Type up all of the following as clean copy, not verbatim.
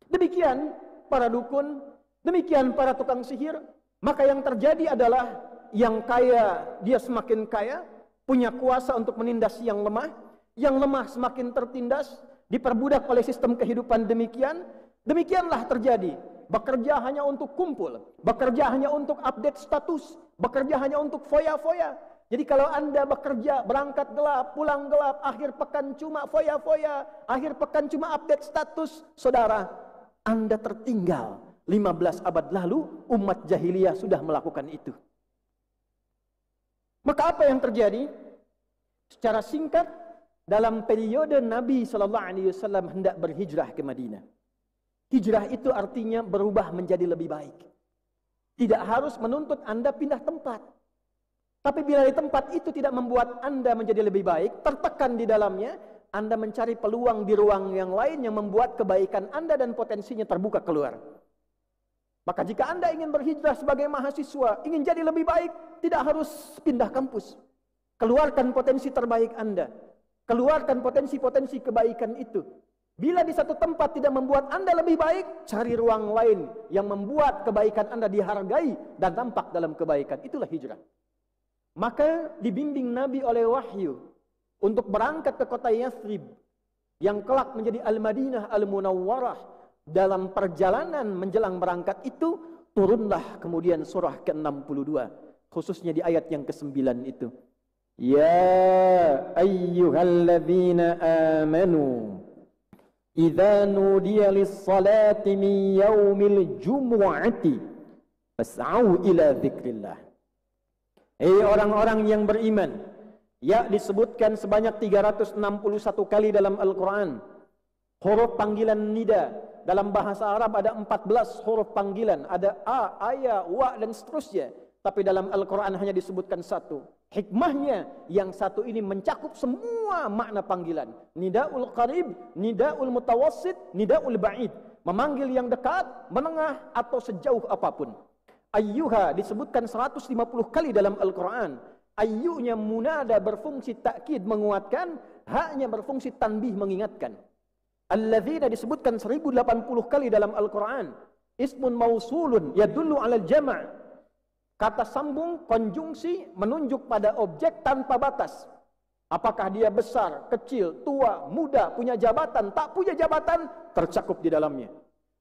Demikian para dukun, demikian para tukang sihir. Maka yang terjadi adalah yang kaya dia semakin kaya, punya kuasa untuk menindas yang lemah semakin tertindas, diperbudak oleh sistem kehidupan demikian. Demikianlah terjadi. Bekerja hanya untuk kumpul, bekerja hanya untuk update status, bekerja hanya untuk foya-foya. Jadi kalau Anda bekerja, berangkat gelap, pulang gelap, akhir pekan cuma foya-foya, akhir pekan cuma update status, saudara, Anda tertinggal. 15 abad lalu, umat jahiliyah sudah melakukan itu. Maka apa yang terjadi? Secara singkat, dalam periode Nabi SAW hendak berhijrah ke Madinah. Hijrah itu artinya berubah menjadi lebih baik. Tidak harus menuntut Anda pindah tempat. Tapi bila di tempat itu tidak membuat Anda menjadi lebih baik, tertekan di dalamnya, Anda mencari peluang di ruang yang lain yang membuat kebaikan Anda dan potensinya terbuka keluar. Maka jika Anda ingin berhijrah sebagai mahasiswa, ingin jadi lebih baik, tidak harus pindah kampus. Keluarkan potensi terbaik Anda. Keluarkan potensi-potensi kebaikan itu. Bila di satu tempat tidak membuat Anda lebih baik, cari ruang lain yang membuat kebaikan Anda dihargai dan tampak dalam kebaikan. Itulah hijrah. Maka dibimbing Nabi oleh wahyu untuk berangkat ke kota Yathrib yang kelak menjadi Al-Madinah Al-Munawwarah. Dalam perjalanan menjelang berangkat itu, turunlah kemudian surah ke-62, khususnya di ayat yang ke-9 itu. Ya ayyuhalladzina amanu idza nudiya lis-salati min yaumil jumu'ati fas'au ila dzikrillah. Hei orang-orang yang beriman, ya disebutkan sebanyak 361 kali dalam Al-Quran. Huruf panggilan nida. Dalam bahasa Arab ada 14 huruf panggilan. Ada a, aya, wa, dan seterusnya. Tapi dalam Al-Quran hanya disebutkan satu. Hikmahnya yang satu ini mencakup semua makna panggilan. Nida'ul qarib, nida'ul mutawassit, nida'ul ba'id. Memanggil yang dekat, menengah, atau sejauh apapun. Ayyuha disebutkan 150 kali dalam Al-Quran. Ayyunya munada berfungsi takkid menguatkan, haknya berfungsi tanbih mengingatkan. Alladzina disebutkan 1080 kali dalam Al-Quran. Ismun mausulun yadullu alal jama'. Kata sambung, konjungsi menunjuk pada objek tanpa batas. Apakah dia besar, kecil, tua, muda, punya jabatan, tak punya jabatan, tercakup di dalamnya.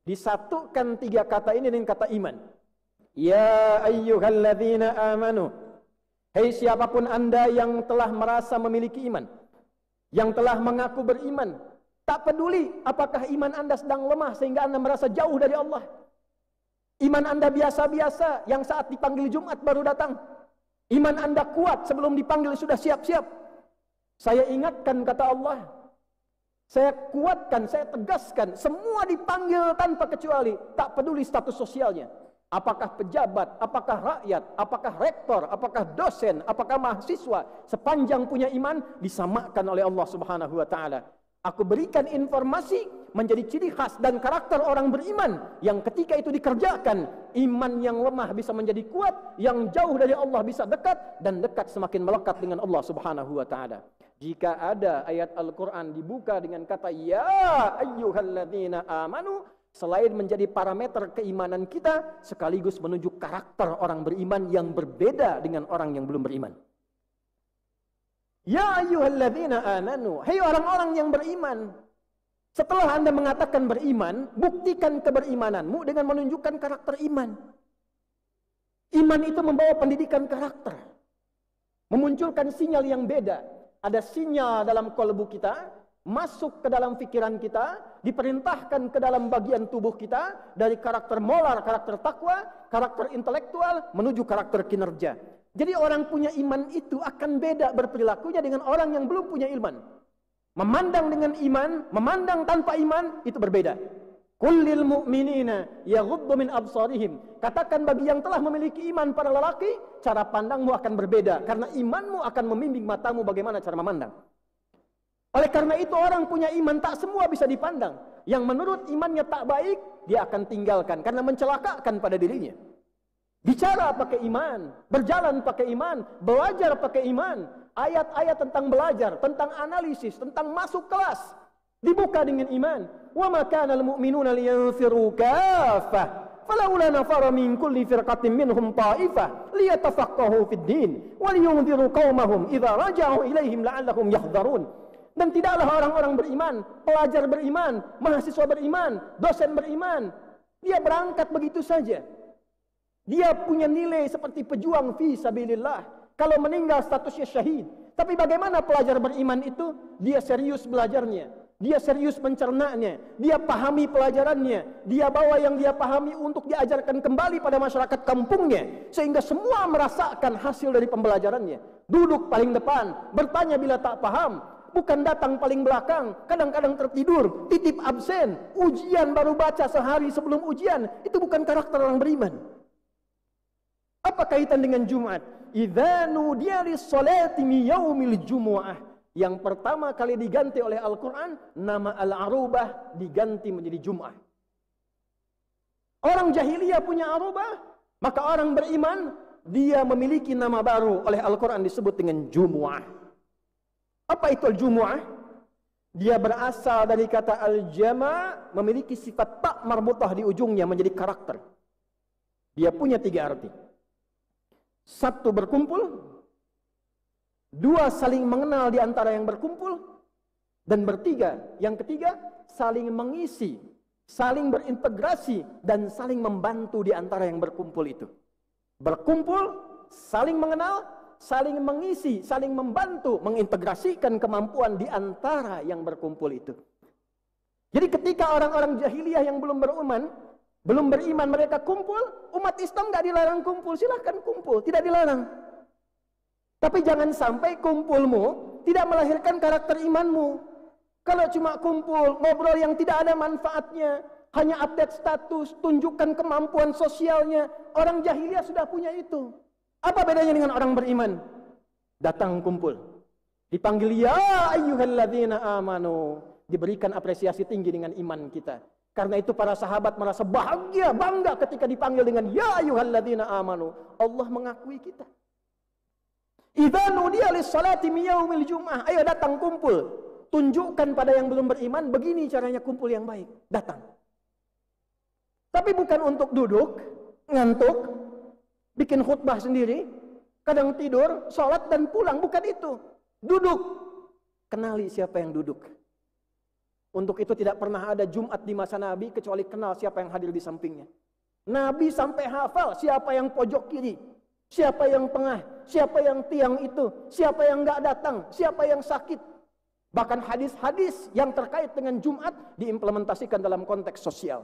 Disatukan 3 kata ini dengan kata iman. Ya ayyuhalladzina amanu. Hei siapapun Anda yang telah merasa memiliki iman, yang telah mengaku beriman, tak peduli apakah iman Anda sedang lemah sehingga Anda merasa jauh dari Allah. Iman Anda biasa-biasa yang saat dipanggil Jumat baru datang. Iman Anda kuat sebelum dipanggil sudah siap-siap. Saya ingatkan kata Allah. Saya kuatkan, saya tegaskan. Semua dipanggil tanpa kecuali. Tak peduli status sosialnya. Apakah pejabat, apakah rakyat, apakah rektor, apakah dosen, apakah mahasiswa. Sepanjang punya iman disamakan oleh Allah Subhanahu wa ta'ala. Aku berikan informasi menjadi ciri khas dan karakter orang beriman yang ketika itu dikerjakan, iman yang lemah bisa menjadi kuat, yang jauh dari Allah bisa dekat, dan dekat semakin melekat dengan Allah Subhanahu wa ta'ala. Jika ada ayat Al-Quran dibuka dengan kata ya ayyuhalladzina amanu, selain menjadi parameter keimanan kita, sekaligus menunjuk karakter orang beriman yang berbeda dengan orang yang belum beriman. Ya ayyuhalladzina amanu, hei orang-orang yang beriman. Setelah Anda mengatakan beriman, buktikan keberimananmu dengan menunjukkan karakter iman. Iman itu membawa pendidikan karakter. Memunculkan sinyal yang beda. Ada sinyal dalam kolbu kita, masuk ke dalam pikiran kita, diperintahkan ke dalam bagian tubuh kita, dari karakter moral, karakter takwa, karakter intelektual, menuju karakter kinerja. Jadi orang punya iman itu akan beda berperilakunya dengan orang yang belum punya iman. Memandang dengan iman, memandang tanpa iman, itu berbeda. Kullil mu'minina yaghuddu min absarihim. Katakan bagi yang telah memiliki iman para lelaki, cara pandangmu akan berbeda. Karena imanmu akan membimbing matamu bagaimana cara memandang. Oleh karena itu orang punya iman tak semua bisa dipandang. Yang menurut imannya tak baik, dia akan tinggalkan. Karena mencelakakan pada dirinya. Bicara pakai iman, berjalan pakai iman, belajar pakai iman. Ayat-ayat tentang belajar, tentang analisis, tentang masuk kelas. Dibuka dengan iman. Wa ma kana al-mu'minuna liyanfiru kaffah. Falaula nafara min kulli firqatin minhum ta'ifah liyatafaqahu fid din wa liyunziru qaumahum idza raja'u ilaihim la'allahum yahdharun. Dan tidaklah orang-orang beriman, pelajar beriman, mahasiswa beriman, dosen beriman, dia berangkat begitu saja. Dia punya nilai seperti pejuang fi sabilillah. Kalau meninggal statusnya syahid. Tapi bagaimana pelajar beriman itu? Dia serius belajarnya. Dia serius mencernanya, dia pahami pelajarannya, dia bawa yang dia pahami untuk diajarkan kembali pada masyarakat kampungnya, sehingga semua merasakan hasil dari pembelajarannya. Duduk paling depan, bertanya bila tak paham, bukan datang paling belakang, kadang-kadang tertidur, titip absen, ujian baru baca sehari sebelum ujian. Itu bukan karakter orang beriman. Apa kaitan dengan Jumat? Idza nudiya lis-sholati min yaumil jumu'ah. Yang pertama kali diganti oleh Al-Quran, nama Al-Arubah diganti menjadi Jum'ah. Orang jahiliyah punya Arubah, maka orang beriman, dia memiliki nama baru oleh Al-Quran disebut dengan Jumu'ah. Apa itu Al-Jumu'ah? Dia berasal dari kata Al-Jama', memiliki sifat tak marbutah di ujungnya menjadi karakter. Dia punya 3 arti. 1, berkumpul. 2, saling mengenal di antara yang berkumpul. Dan yang ketiga, saling mengisi, saling berintegrasi, dan saling membantu di antara yang berkumpul itu. Berkumpul, saling mengenal, saling mengisi, saling membantu, mengintegrasikan kemampuan di antara yang berkumpul itu. Jadi ketika orang-orang jahiliyah yang belum beriman mereka kumpul, umat Islam gak dilarang kumpul, silahkan kumpul, tidak dilarang. Tapi jangan sampai kumpulmu tidak melahirkan karakter imanmu. Kalau cuma kumpul, ngobrol yang tidak ada manfaatnya, hanya update status, tunjukkan kemampuan sosialnya, orang jahiliyah sudah punya itu. Apa bedanya dengan orang beriman? Datang kumpul, dipanggil ya ayyuhalladzina amanu, diberikan apresiasi tinggi dengan iman kita. Karena itu para sahabat merasa bahagia, bangga ketika dipanggil dengan ya ayyuhalladzina amanu. Allah mengakui kita. Idza nudiya lis-sholati min yaumil jum'ah. Ayo datang kumpul. Tunjukkan pada yang belum beriman begini caranya kumpul yang baik. Datang. Tapi bukan untuk duduk, ngantuk, bikin khutbah sendiri, kadang tidur, sholat dan pulang, bukan itu. Duduk. Kenali siapa yang duduk. Untuk itu tidak pernah ada Jumat di masa Nabi kecuali kenal siapa yang hadir di sampingnya. Nabi sampai hafal siapa yang pojok kiri, siapa yang tengah, siapa yang tiang itu, siapa yang enggak datang, siapa yang sakit. Bahkan hadis-hadis yang terkait dengan Jumat diimplementasikan dalam konteks sosial.